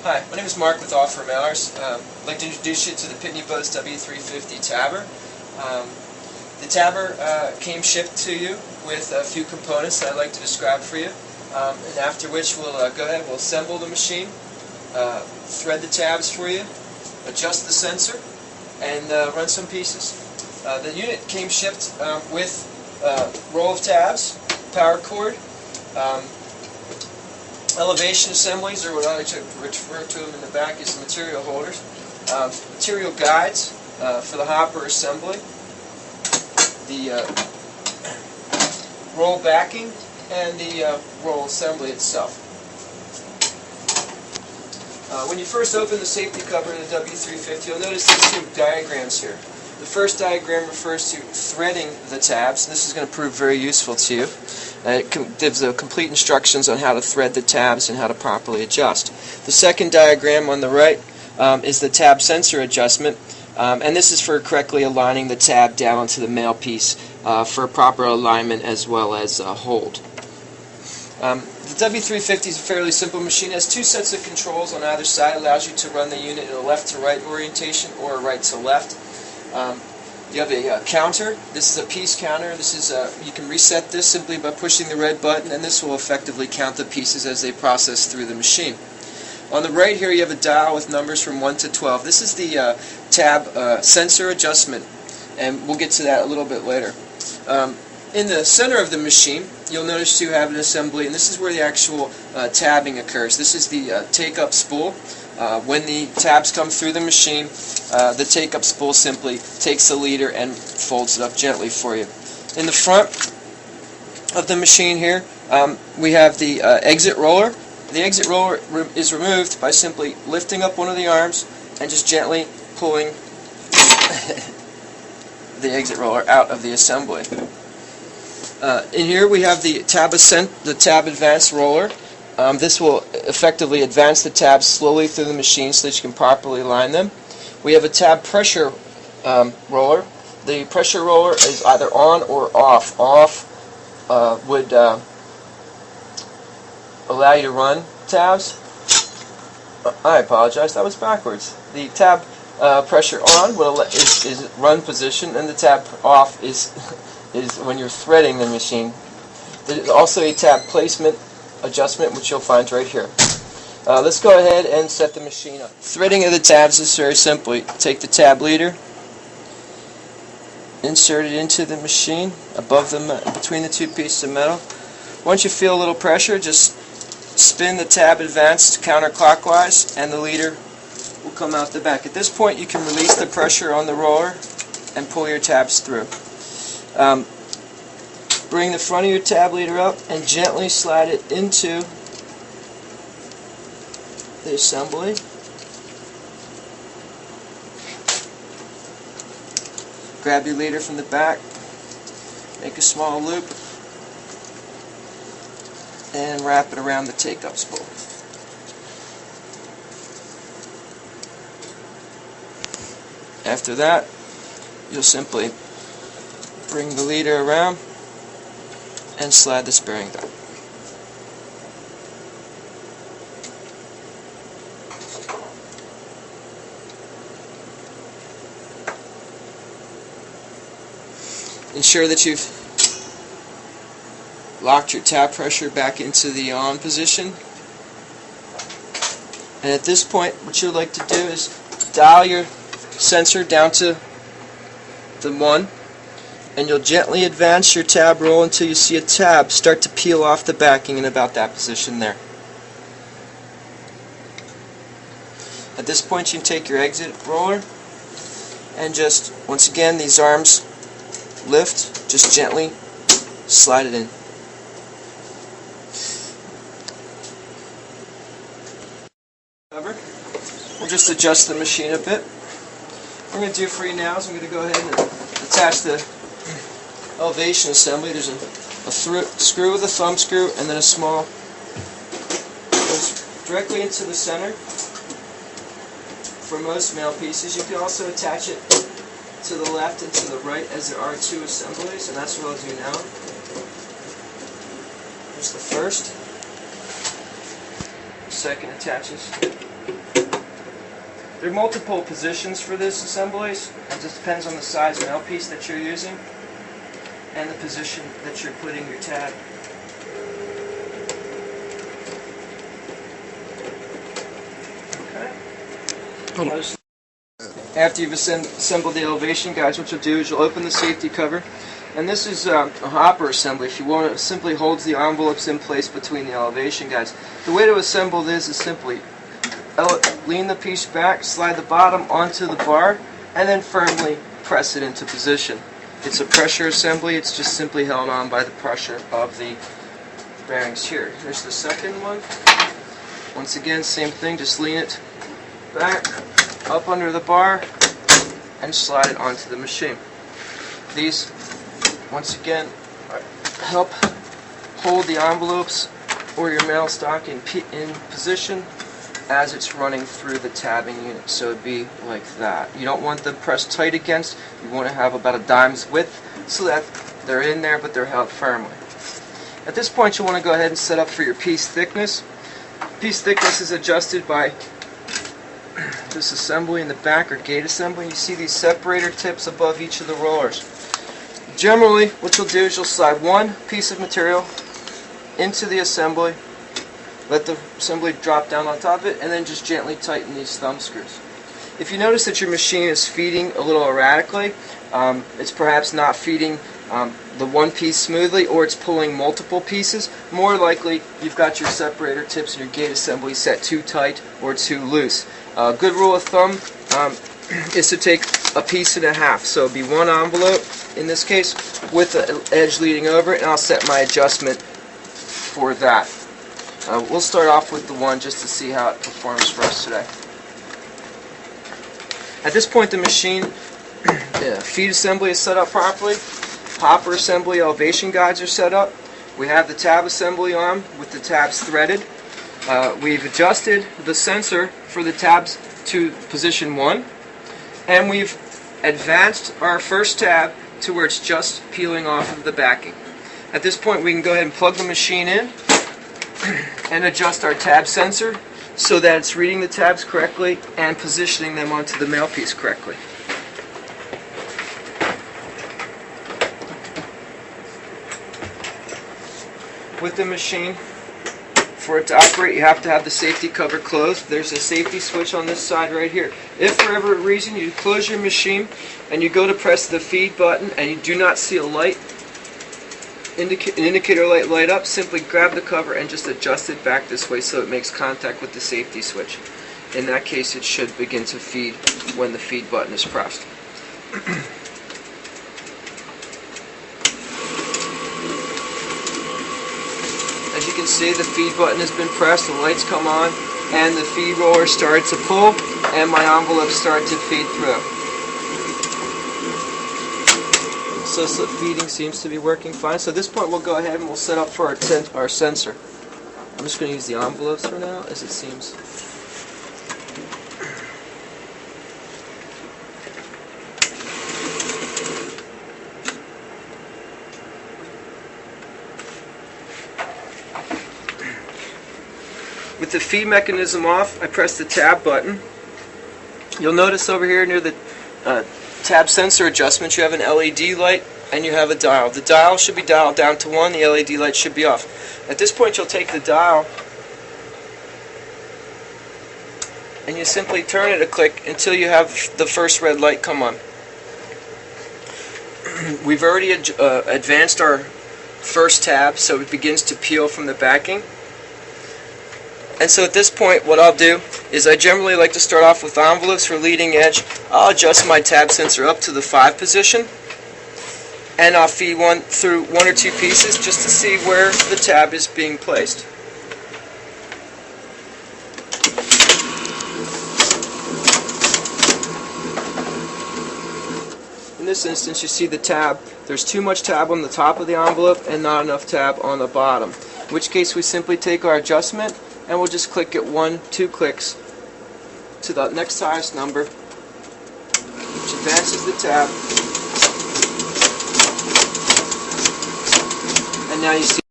Hi, my name is Mark with Offer Mailers. I'd like to introduce you to the Pitney W350 tabber. The tabber came shipped to you with a few components that I'd like to describe for you, and after which we'll go ahead and we'll assemble the machine, thread the tabs for you, adjust the sensor, and run some pieces. The unit came shipped with a roll of tabs, power cord, elevation assemblies, or what I like to refer to them in the back as material holders, material guides for the hopper assembly, the roll backing, and the roll assembly itself. When you first open the safety cover of the W350, you'll notice these two diagrams here. The first diagram refers to threading the tabs. This is going to prove very useful to you. It gives complete instructions on how to thread the tabs and how to properly adjust. The second diagram on the right is the tab sensor adjustment, and this is for correctly aligning the tab down onto the mail piece for proper alignment as well as hold. The W350 is a fairly simple machine. It has two sets of controls on either side. It allows you to run the unit in a left to right orientation or a right to left. You have a counter. This is a piece counter. This is you can reset this simply by pushing the red button, and this will effectively count the pieces as they process through the machine. On the right here you have a dial with numbers from 1 to 12. This is the tab sensor adjustment, and we'll get to that a little bit later. In the center of the machine you'll notice you have an assembly, and this is where the actual tabbing occurs. This is the take-up spool. When the tabs come through the machine, the take-up spool simply takes the leader and folds it up gently for you. In the front of the machine here, we have the exit roller. The exit roller is removed by simply lifting up one of the arms and just gently pulling the exit roller out of the assembly. In here we have the tab advance roller. This will effectively advance the tabs slowly through the machine so that you can properly align them. We have a tab pressure roller. The pressure roller is either on or off. Off would allow you to run tabs. I apologize, that was backwards. The tab pressure on is run position, and the tab off is when you're threading the machine. There's also a tab placement adjustment, which you'll find right here. Let's go ahead and set the machine up. Threading of the tabs is very simple. Take the tab leader, insert it into the machine above between the two pieces of metal. Once you feel a little pressure, just spin the tab advance counterclockwise, and the leader will come out the back. At this point, you can release the pressure on the roller and pull your tabs through. Bring the front of your tab leader up and gently slide it into the assembly. Grab your leader from the back, make a small loop, and wrap it around the take-up spool. After that, you'll simply bring the leader around and slide this bearing down. Ensure that you've locked your tab pressure back into the on position. And at this point, what you'd like to do is dial your sensor down to the 1, and you'll gently advance your tab roll until you see a tab start to peel off the backing in about that position there. At this point you can take your exit roller and just, once again, these arms lift, just gently slide it in. We'll just adjust the machine a bit. What I'm going to do for you now is I'm going to go ahead and attach the elevation assembly. There's a screw with a thumb screw, and then a small goes directly into the center for most mail pieces. You can also attach it to the left and to the right, as there are two assemblies, and that's what I'll do now. Here's the first. The second attaches There are multiple positions for this assemblies. It just depends on the size nail piece that you're using and the position that you're putting your tab. Okay. After you've assembled the elevation guides, what you'll do is you'll open the safety cover. And this is a hopper assembly. If you want, it simply holds the envelopes in place between the elevation guides. The way to assemble this is simply lean the piece back, slide the bottom onto the bar, and then firmly press it into position. It's a pressure assembly. It's just simply held on by the pressure of the bearings here. Here's the second one. Once again, same thing. Just lean it back, up under the bar, and slide it onto the machine. These, once again, help hold the envelopes or your mail stock in position as it's running through the tabbing unit. So it'd be like that. You don't want them pressed tight against. You want to have about a dime's width so that they're in there but they're held firmly. At this point you want to go ahead and set up for your piece thickness. Piece thickness is adjusted by this assembly in the back, or gate assembly. You see these separator tips above each of the rollers. Generally what you'll do is you'll slide one piece of material into the assembly, let the assembly drop down on top of it, and then just gently tighten these thumb screws. If you notice that your machine is feeding a little erratically, it's perhaps not feeding the one piece smoothly, or it's pulling multiple pieces, more likely you've got your separator tips and your gate assembly set too tight or too loose. A good rule of thumb is to take a piece and a half, so it'll be one envelope in this case with the edge leading over it, and I'll set my adjustment for that. We'll start off with the one just to see how it performs for us today. At this point the machine feed assembly is set up properly, hopper assembly elevation guides are set up, we have the tab assembly on with the tabs threaded. We've adjusted the sensor for the tabs to position 1, and we've advanced our first tab to where it's just peeling off of the backing. At this point we can go ahead and plug the machine in and adjust our tab sensor so that it's reading the tabs correctly and positioning them onto the mail piece correctly. With the machine, for it to operate, you have to have the safety cover closed. There's a safety switch on this side right here. If for whatever reason you close your machine and you go to press the feed button and you do not see a light, an indicator light up, simply grab the cover and just adjust it back this way so it makes contact with the safety switch. In that case it should begin to feed when the feed button is pressed. As you can see, the feed button has been pressed, the lights come on, and the feed roller started to pull, and my envelopes started to feed through. So slip feeding seems to be working fine. So at this point we'll go ahead and we'll set up for our sensor. I'm just going to use the envelopes for now, as it seems. With the feed mechanism off, I press the tab button. You'll notice over here near the tab sensor adjustment you have an LED light and you have a dial. The dial should be dialed down to 1, the LED light should be off. At this point you'll take the dial and you simply turn it a click until you have the first red light come on. We've already advanced our first tab so it begins to peel from the backing. And so at this point what I'll do is I generally like to start off with envelopes for leading edge. I'll adjust my tab sensor up to the 5 position and I'll feed through one or two pieces just to see where the tab is being placed. In this instance you see the tab, there's too much tab on the top of the envelope and not enough tab on the bottom. In which case we simply take our adjustment and we'll just click it 1-2 clicks to the next highest number, which advances the tab, and now you see